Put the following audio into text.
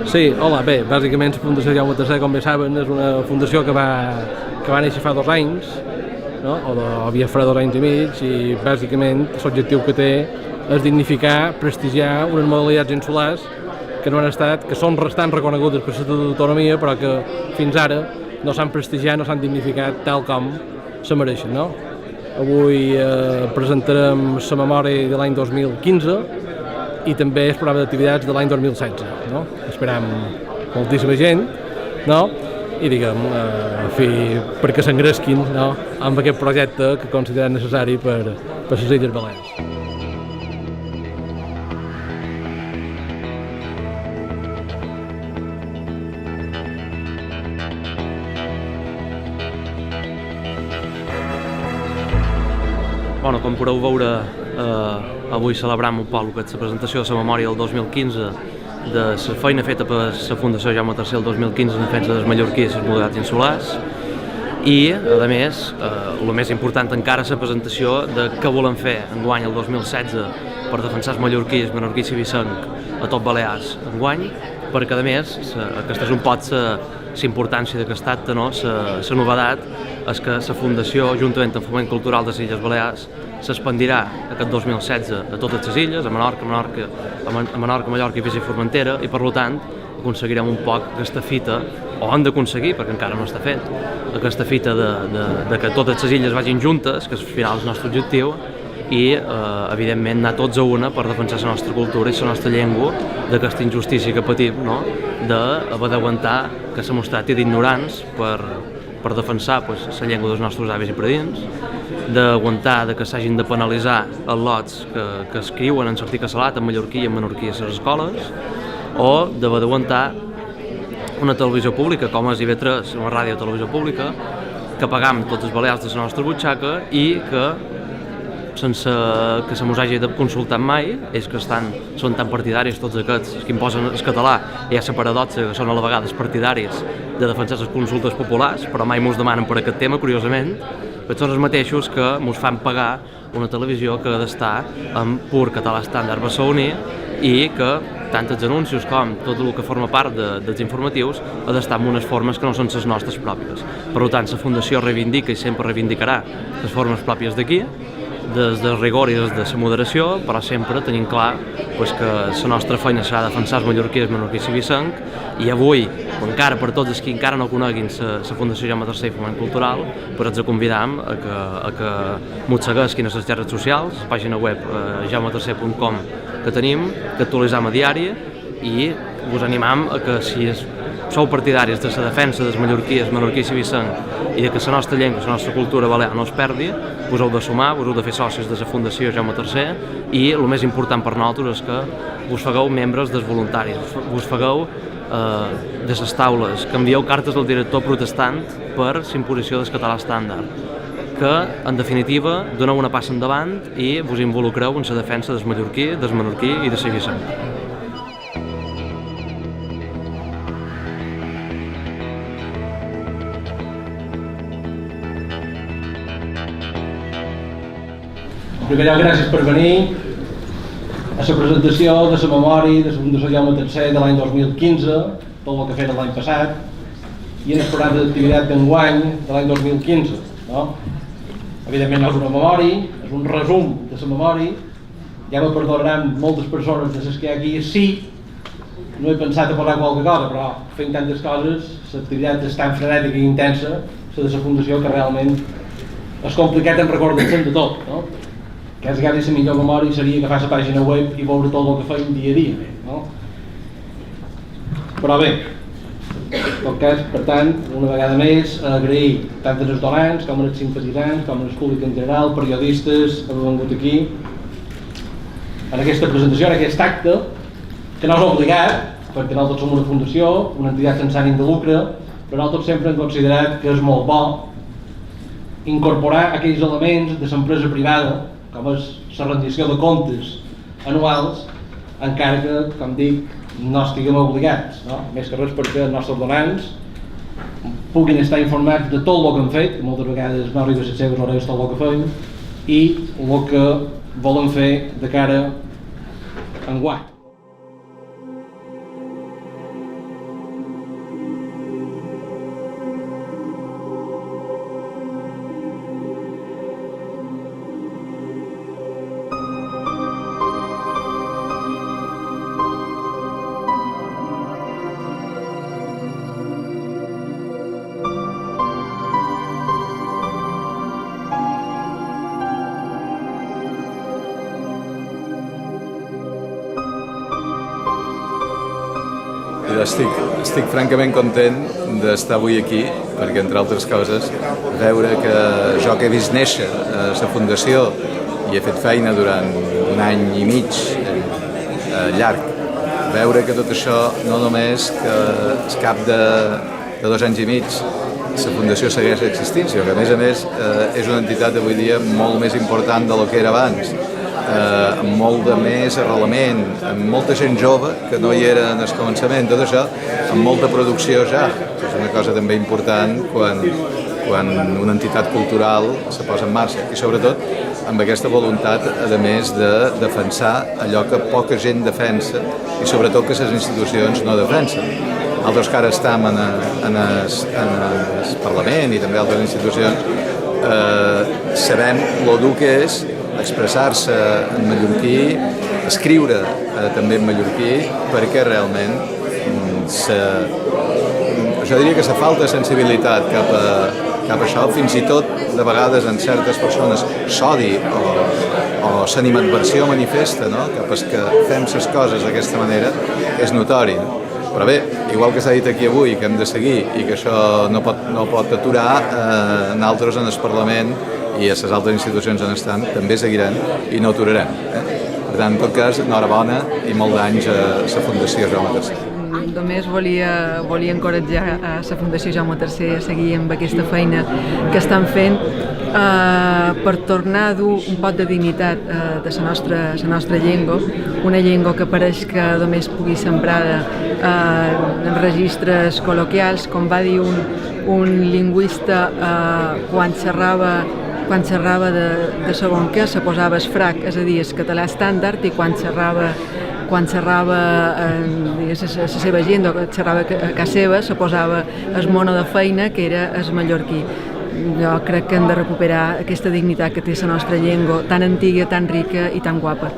Sí, hola, bé, bàsicament la Fundació Jaume III, com bé saben, és una fundació que va néixer fa 2 anys, no? Havia farà 2 anys i mig, i bàsicament l'objectiu que té és dignificar, prestigiar unes modalitats insulars que no han estat, que són restant reconegudes per l'Estatut d'Autonomia, però que fins ara no s'han prestigiat, no s'han dignificat tal com se mereixen, no? Avui presentarem la memòria de l'any 2015 i també el programa d'activitats de l'any 2016, no? Esperam moltíssima gent, no? I diguem, perquè s'engresquin, no? Amb aquest projecte que considerem necessari per les Illes Balears. Bueno, com podeu veure, avui celebram un poc el que és la presentació de la memòria del 2015, de la feina feta per la Fundació Jaume III el 2015 en defensa dels mallorquins i les modalitats insulars, i, a més, el més important encara, la presentació de què volem fer enguany el 2016 per defensar els mallorquins, menorquins i vicenc a tot Balears enguany, perquè, a més, aquesta és un pot la importància d'aquest acte, no? La novedat és que la Fundació, juntament amb el Foment Cultural de les Illes Balears, s'expandirà aquest 2016 a totes les illes, a Menorca, Mallorca, Eivissa i Formentera, i per tant aconseguirem un poc aquesta fita, o hem d'aconseguir, perquè encara no està fet, aquesta fita de que totes les illes vagin juntes, que és al final el nostre objectiu, i evidentment anar tots a una per defensar la nostra cultura i la nostra llengua d'aquesta injustícia que patim, no? D'haver d'aguantar que s'ha mostrat d'ignorants per defensar la llengua dels nostres avis i predins, d'aguantar que s'hagin de penalitzar els lots que escriuen en l'article salat en mallorquí i en menorquí a les escoles, o d'haver d'aguantar una televisió pública com és IB3, una ràdio o televisió pública, que pagam tots els balears de la nostra butxaca i que sense que se mos hagi de consultar mai, ells que són tan partidaris tots aquests que imposen el català, i hi ha la paradoxa que són a la vegada partidaris de defensar les consultes populars, però mai mos demanen per aquest tema, curiosament, que són els mateixos que mos fan pagar una televisió que ha d'estar en pur català estàndard barceloní i que tant els anuncis com tot el que forma part dels informatius ha d'estar en unes formes que no són les nostres pròpies. Per tant, la Fundació reivindica i sempre reivindicarà les formes pròpies d'aquí, des del rigor i des de la moderació, però sempre tenim clar que la nostra feina serà defensar els mallorquins, menorquins i vicenc, i avui, encara per tots els que encara no coneguin la Fundació Jaume III i Foment Cultural, els convidam a que mos segueixin a les xarxes socials, la pàgina web jaumetercer.com que tenim, que actualitzam a diari, i us animam a que si sou partidaris de la defensa dels mallorquins, menorquins i vicenc i de que la nostra llengua, la nostra cultura balear no es perdi, us heu de sumar, us heu de fer socis de la Fundació Jaume III, i el més important per nosaltres és que us fagueu membres dels voluntaris, us fagueu de les taules, que envieu cartes al director protestant per la imposició del català estàndard, que, en definitiva, doneu una passa endavant i vos involucreu en la defensa del mallorquí, del menorquí i de la vicenc. En primer lloc, gràcies per venir a la presentació de la memòria de la Fundació Jaume III de l'any 2015, tot el que ha fet l'any passat, i en el programa d'activitat d'enguany de l'any 2015. No? Evidentment no és una memòria, és un resum de la memòria. Ja me perdonaran moltes persones de les que hi ha aquí. Sí, no he pensat a posar qualque cosa, però fent tantes coses, l'activitat és tan frenètica i intensa, la de la Fundació, que realment és complicat en recordar-se'n de tot. No? Quasi la millor memòria seria agafar la pàgina web i veure tot el que feim dia a dia. No? Però bé, en tot cas, per tant, una vegada més, agrair tant als donants com als simpatitzants, com al públic en general, periodistes, que heu vingut aquí en aquesta presentació, en aquest acte, que no és obligat, perquè nosaltres som una fundació, una entitat sense ànim de lucre, però nosaltres sempre hem considerat que és molt bo incorporar aquells elements de l'empresa privada, com és la rendició de comptes anuals, encara que, com dic, no estiguem obligats, no? Més que res perquè els nostres donants puguin estar informats de tot el que hem fet, que moltes vegades no arriba a les seves orelles tot el que fem, i el que volen fer de cara a enguany. estic francament content d'estar avui aquí, perquè, entre altres coses, veure que jo que he vist néixer a la Fundació i he fet feina durant un any i mig llarg, veure que tot això no només que al cap de 2 anys i mig la Fundació segueix existint, sinó que a més és una entitat avui dia molt més important del que era abans, amb molt de més arrelament, amb molta gent jove que no hi era en el començament, tot això amb molta producció ja, que és una cosa també important quan una entitat cultural se posa en marxa, i sobretot amb aquesta voluntat, a més, de defensar allò que poca gent defensa i sobretot que les institucions no defensen. Altres que ara estem en el Parlament i també altres institucions sabem lo dur que és expressar-se en mallorquí, escriure també en mallorquí, perquè realment jo diria que la falta de sensibilitat cap a això, fins i tot de vegades en certes persones s'odi o l'animadversió manifesta, no? Cap a que fem les coses d'aquesta manera és notori, no? Però bé, igual que s'ha dit aquí avui, que hem de seguir i que això no pot aturar, nosaltres en el Parlament i a les altres institucions on estan també seguirem i no aturarem. Per tant, en tot cas, enhorabona i molt d'anys a la Fundació Jaume III. Només volia encoratjar a la Fundació Jaume III a seguir amb aquesta feina que estan fent per tornar a dur un pot de dignitat de la nostra llengua, una llengua que pareix que només pugui ser emprada en registres col·loquials, com va dir un lingüista quan xerrava de segon què, se posava el frac, és a dir, el català estàndard, i quan xerrava la seva gent o xerrava a casa seva, se posava el mono de feina, que era el mallorquí. Jo crec que hem de recuperar aquesta dignitat que té la nostra llengua, tan antiga, tan rica i tan guapa.